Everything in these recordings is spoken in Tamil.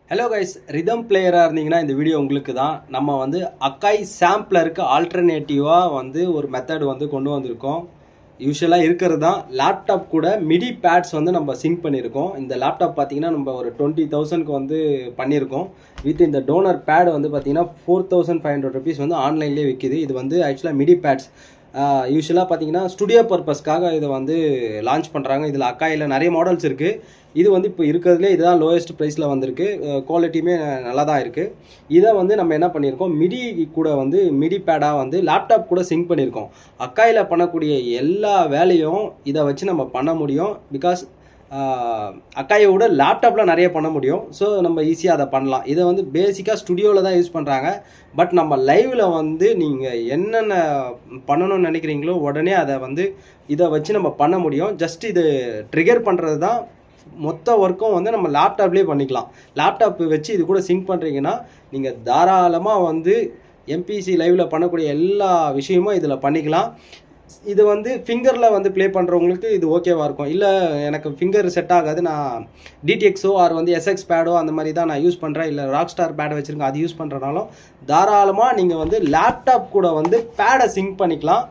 ஹலோ கைஸ், ரிதம் பிளேயராக இருந்தீங்கன்னா இந்த வீடியோ உங்களுக்கு தான். நம்ம வந்து அக்காய் சாம்பிளருக்கு ஆல்டர்னேட்டிவாக வந்து ஒரு மெத்தட் வந்து கொண்டு வந்திருக்கோம். யூஸ்வலாக இருக்கிறது தான். லேப்டாப் கூட மிடி பேட்ஸ் வந்து நம்ம சிங்க் பண்ணியிருக்கோம். இந்த லேப்டாப் பார்த்தீங்கன்னா நம்ம ஒரு 20,000க்கு வந்து பண்ணியிருக்கோம். வித் இந்த டோனர் பேட் வந்து பார்த்தீங்கன்னா 4,500 rupees வந்து ஆன்லைன்லேயே விற்கிது. இது வந்து ஆக்சுவலாக மிடி பேட்ஸ் யூஸ்வலாக பார்த்தீங்கன்னா ஸ்டுடியோ பர்பஸ்க்காக இதை வந்து லான்ச் பண்ணுறாங்க. இதில் அக்காயில் நிறைய மாடல்ஸ் இருக்குது. இது வந்து இப்போ இருக்கிறதுலே இதுதான் லோயஸ்ட் ப்ரைஸில் வந்திருக்கு. குவாலிட்டியுமே நல்லா தான் இருக்குது. இதை வந்து நம்ம என்ன பண்ணியிருக்கோம், மிடி கூட வந்து மிடி பேடாக வந்து லேப்டாப் கூட சிங்க் பண்ணியிருக்கோம். அக்காயில் பண்ணக்கூடிய எல்லா வேலையும் இதை வச்சு நம்ம பண்ண முடியும். பிகாஸ் அக்காயை விட லேப்டாப்பில் நிறைய பண்ண முடியும். ஸோ நம்ம ஈஸியாக அதை பண்ணலாம். இதை வந்து பேசிக்காக ஸ்டுடியோவில் தான் யூஸ் பண்ணுறாங்க. பட் நம்ம லைவில் வந்து நீங்கள் என்னென்ன பண்ணணும்னு நினைக்கிறீங்களோ உடனே அதை வந்து இதை வச்சு நம்ம பண்ண முடியும். ஜஸ்ட் இது ட்ரிகர் பண்ணுறது தான். மொத்த ஒர்க்கும் வந்து நம்ம லேப்டாப்லேயே பண்ணிக்கலாம். லேப்டாப் வச்சு இது கூட சிங்க் பண்ணுறீங்கன்னா நீங்கள் தாராளமாக வந்து எம்பிசி லைவில் பண்ணக்கூடிய எல்லா விஷயமும் இதில் பண்ணிக்கலாம். இது வந்து ஃபிங்கரில் வந்து ப்ளே பண்ணுறவங்களுக்கு இது ஓகேவாக இருக்கும். இல்லை எனக்கு ஃபிங்கர் செட் ஆகாது, நான் டிடிஎக்ஸோ ஆர் வந்து எஸ்எக்ஸ் பேடோ அந்த மாதிரி தான் நான் யூஸ் பண்ணுறேன், இல்லை ராக் ஸ்டார் பேடை வச்சுருக்கேன் அது யூஸ் பண்ணுறனாலும் தாராளமாக நீங்கள் வந்து லேப்டாப் கூட வந்து பேடை சிங்க் பண்ணிக்கலாம்.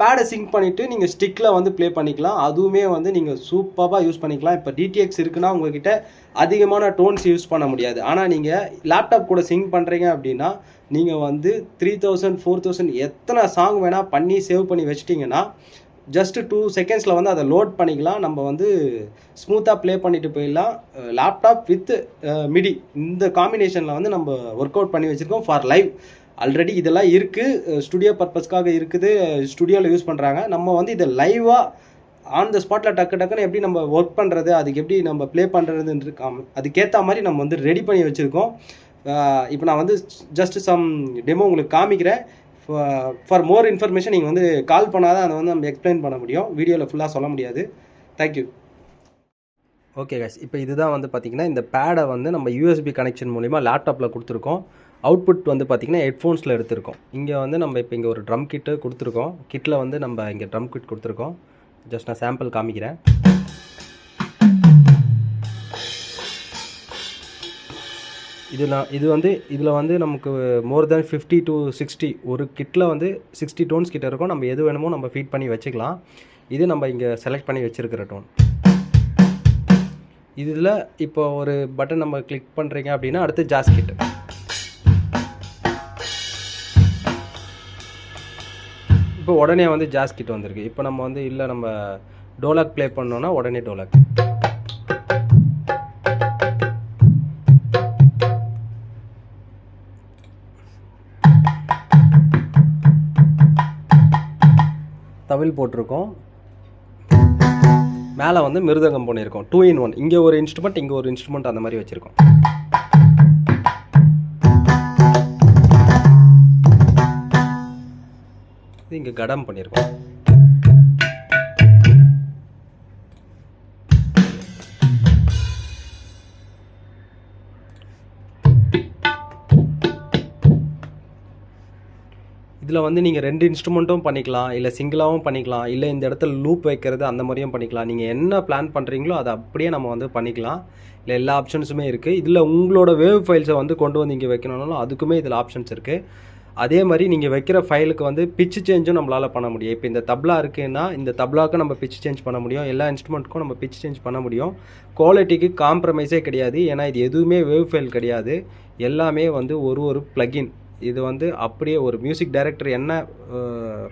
பேடை சிங்க் பண்ணிவிட்டு நீங்கள் ஸ்டிக்கில் வந்து ப்ளே பண்ணிக்கலாம். அதுவுமே வந்து நீங்கள் சூப்பராக யூஸ் பண்ணிக்கலாம். இப்போ டிடிஎக்ஸ் இருக்குன்னா உங்கள்கிட்ட அதிகமான டோன்ஸ் யூஸ் பண்ண முடியாது. ஆனால் நீங்கள் லேப்டாப் கூட சிங்க் பண்ணுறீங்க அப்படின்னா நீங்கள் வந்து 3,000 4,000 எத்தனை சாங் வேணால் பண்ணி சேவ் பண்ணி வச்சிட்டிங்கன்னா ஜஸ்ட்டு 2 செகண்ட்ஸில் வந்து அதை லோட் பண்ணிக்கலாம். நம்ம வந்து ஸ்மூத்தாக ப்ளே பண்ணிட்டு போயிடலாம். லேப்டாப் வித் மிடி இந்த காம்பினேஷனில் வந்து நம்ம ஒர்க் அவுட் பண்ணி வச்சுருக்கோம் ஃபார் லைவ். ஆல்ரெடி இதெல்லாம் இருக்குது, ஸ்டுடியோ பர்பஸ்க்காக இருக்குது, ஸ்டுடியோவில் யூஸ் பண்ணுறாங்க. நம்ம வந்து இதை லைவாக ஆன் த ஸ்பாட்டில் டக்குன்னு எப்படி நம்ம ஒர்க் பண்ணுறது, அதுக்கு எப்படி நம்ம ப்ளே பண்ணுறதுன்னு இருக்காம அதுக்கேற்ற மாதிரி நம்ம வந்து ரெடி பண்ணி வச்சுருக்கோம். இப்போ நான் வந்து ஜஸ்ட் சம் டெமோ உங்களுக்கு காமிக்கிறேன். ஃபார் மோர் இன்ஃபர்மேஷன் நீங்கள் வந்து கால் பண்ணால் தான் அதை வந்து நம்ம எக்ஸ்பிளைன் பண்ண முடியும். வீடியோவில் ஃபுல்லாக சொல்ல முடியாது. தேங்க்யூ. ஓகே கைஸ், இப்போ இதுதான் வந்து பார்த்திங்கன்னா இந்த பேடை வந்து நம்ம யூஎஸ்பி கனெக்ஷன் மூலிமா லேப்டாப்பில் கொடுத்துருக்கோம். அவுட்புட் வந்து பார்த்திங்கன்னா ஹெட்ஃபோன்ஸில் எடுத்திருக்கோம். இங்கே வந்து நம்ம இப்போ இங்கே ஒரு ட்ரம் கிட்டு கொடுத்துருக்கோம். கிட்டில் வந்து நம்ம இங்கே ட்ரம் கிட் கொடுத்துருக்கோம். ஜஸ்ட் நான் சாம்பிள் காமிக்கிறேன். இதில் வந்து நமக்கு மோர் தேன் 50 to 60 ஒரு கிட்டில் வந்து 60 டோன்ஸ் கிட்ட இருக்கும். நம்ம எது வேணுமோ நம்ம ஃபீட் பண்ணி வச்சுக்கலாம். இது நம்ம இங்கே செலக்ட் பண்ணி வச்சுருக்கிற டோன். இதில் இப்போ ஒரு பட்டன் நம்ம கிளிக் பண்ணுறீங்க அப்படின்னா அடுத்து ஜாஸ் கிட். இப்போ உடனே வந்து ஜாஸ் கிட் வந்திருக்கு. இப்போ நம்ம வந்து இல்லை நம்ம டோலாக் ப்ளே பண்ணோன்னா உடனே டோலாக். தவில் போட்டிருக்கோம். மேலே வந்து மிருதங்கம் பண்ணியிருக்கோம். 2 in 1. இங்கே ஒரு இன்ஸ்ட்ருமெண்ட், இங்கே ஒரு இன்ஸ்ட்ருமெண்ட் அந்த மாதிரி வச்சுருக்கோம். இங்கே கடம் பண்ணியிருக்கோம். இதில் வந்து நீங்கள் 2 இன்ஸ்ட்ருமெண்ட்டும் பண்ணிக்கலாம், இல்லை சிங்கிளாகவும் பண்ணிக்கலாம், இல்லை இந்த இடத்துல லூப் வைக்கிறது அந்த மாதிரியும் பண்ணிக்கலாம். நீங்கள் என்ன பிளான் பண்ணுறீங்களோ அதை அப்படியே நம்ம வந்து பண்ணிக்கலாம். இல்லை எல்லா ஆப்ஷன்ஸுமே இருக்குது. இதில் உங்களோட வேவ் ஃபைல்ஸை வந்து கொண்டு வந்து இங்கே வைக்கணும்னாலும் அதுக்குமே இதில் ஆப்ஷன்ஸ் இருக்குது. அதே மாதிரி நீங்கள் வைக்கிற ஃபைலுக்கு வந்து பிட்ச் சேஞ்சும் நம்மளால் பண்ண முடியும். இப்போ இந்த தப்லா இருக்குன்னா இந்த தப்லாவுக்கு நம்ம பிட்ச் சேஞ்ச் பண்ண முடியும். எல்லா இன்ஸ்ட்ருமெண்ட்டுக்கும் நம்ம பிட்ச் சேஞ்ச் பண்ண முடியும். குவாலிட்டிக்கு காம்ப்ரமைஸே கிடையாது. ஏன்னா இது எதுவுமே வேவ் ஃபைல் கிடையாது. எல்லாமே வந்து ஒரு ப்ளகின். இது வந்து அப்படியே ஒரு மியூசிக் டைரக்டர் என்ன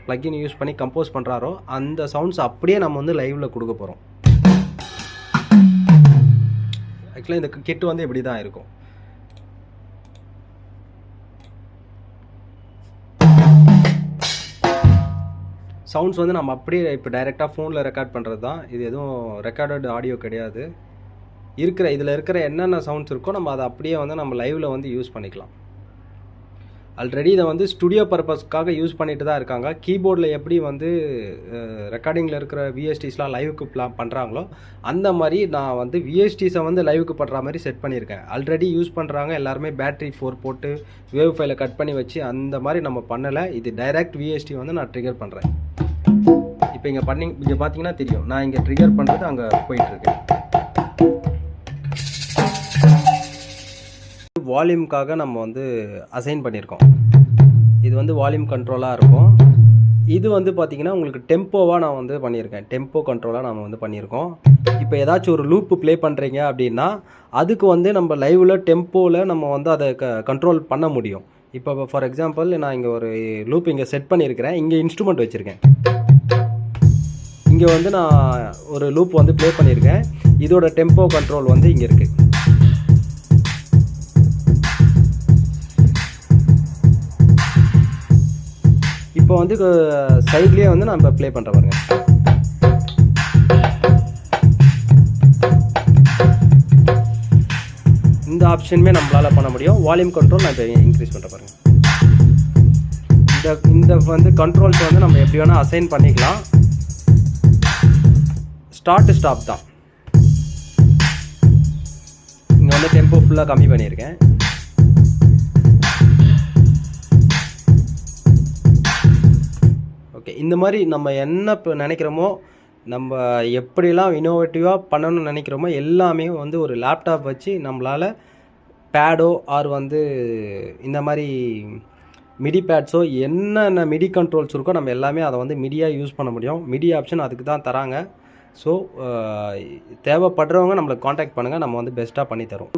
ப்ளகின் யூஸ் பண்ணி கம்போஸ் பண்ணுறாரோ அந்த சவுண்ட்ஸ் அப்படியே நம்ம வந்து லைவில் கொடுக்க போகிறோம். ஆக்சுவலாக இந்த கிட் வந்து இப்படி தான் இருக்கும். சவுண்ட்ஸ் வந்து நம்ம அப்படியே இப்போ டைரெக்டாக ஃபோனில் ரெக்கார்ட் பண்ணுறது தான். இது எதுவும் ரெக்கார்டட் ஆடியோ கிடையாது. இதில் இருக்கிற என்னென்ன சவுண்ட்ஸ் இருக்கோ நம்ம அதை அப்படியே வந்து நம்ம லைவில் வந்து யூஸ் பண்ணிக்கலாம். ஆல்ரெடி இதை வந்து ஸ்டுடியோ பர்பஸ்க்காக யூஸ் பண்ணிட்டு தான் இருக்காங்க. கீபோர்டில் எப்படி வந்து ரெக்கார்டிங்கில் இருக்கிற விஎஸ்டிஸ்லாம் லைவுக்கு பண்ணுறாங்களோ அந்த மாதிரி நான் வந்து விஎஸ்டிஸை வந்து லைவுக்கு பண்ணுற மாதிரி செட் பண்ணியிருக்கேன். ஆல்ரெடி யூஸ் பண்ணுறாங்க எல்லாருமே பேட்ரி 4 போட்டு வேவ் ஃபைலை கட் பண்ணி வச்சு அந்த மாதிரி நம்ம பண்ணலை. இது டைரக்ட் விஎஸ்டி வந்து நான் ட்ரிகர் பண்ணுறேன். இப்போ இங்கே பார்த்தீங்கன்னா தெரியும், நான் இங்கே ட்ரிகர் பண்ணுறது அங்கே போயிட்டுருக்கு. வால்யூம்காக நம்ம வந்து அசைன் பண்ணியிருக்கோம். இது வந்து வால்யூம் கண்ட்ரோலாக இருக்கும். இது வந்து பார்த்திங்கன்னா உங்களுக்கு டெம்போவாக நான் வந்து பண்ணியிருக்கேன். டெம்போ கண்ட்ரோலாக நம்ம வந்து பண்ணியிருக்கோம். இப்போ ஏதாச்சும் ஒரு லூப்பு ப்ளே பண்ணுறீங்க அப்படின்னா அதுக்கு வந்து நம்ம லைவில் டெம்போவில் நம்ம வந்து அதை கண்ட்ரோல் பண்ண முடியும். இப்போ ஃபார் எக்ஸாம்பிள் நான் இங்கே ஒரு லூப் இங்கே செட் பண்ணியிருக்கிறேன். இங்கே இன்ஸ்ட்ருமெண்ட் வச்சுருக்கேன். இங்கே வந்து நான் ஒரு லூப் வந்து ப்ளே பண்ணியிருக்கேன். இதோட டெம்போ கண்ட்ரோல் வந்து இங்கே இருக்குது. இப்போ வந்து சைட்லேயே வந்து நான் இப்போ ப்ளே பண்ணுற பாருங்க. இந்த ஆப்ஷனுமே நம்மளால் பண்ண முடியும். வால்யூம் கண்ட்ரோல் நான் இப்போ இன்க்ரீஸ் பண்ணுற பாருங்க. இந்த வந்து கண்ட்ரோல்ஸ் வந்து நம்ம எப்படி வேணால் அசைன் பண்ணிக்கலாம். ஸ்டார்ட் ஸ்டாப் தான். இங்கே வந்து டெம்போ ஃபுல்லாக கம்மி பண்ணியிருக்கேன். ஓகே, இந்த மாதிரி நம்ம என்ன இப்போ நினைக்கிறோமோ, நம்ம எப்படிலாம் இனோவேட்டிவாக பண்ணணும்னு நினைக்கிறோமோ எல்லாமே வந்து ஒரு லேப்டாப் வச்சு நம்மளால் பேடோ ஆர் வந்து இந்த மாதிரி மிடி பேட்ஸோ என்னென்ன மிடி கண்ட்ரோல்ஸ் இருக்கோ நம்ம எல்லாமே அதை வந்து மிடியாக யூஸ் பண்ண முடியும். மிடி ஆப்ஷன் அதுக்கு தான் தராங்க. ஸோ தேவைப்படுறவங்க நம்மளை காண்டாக்ட் பண்ணுங்கள். நம்ம வந்து பெஸ்ட்டாக பண்ணி தரோம்.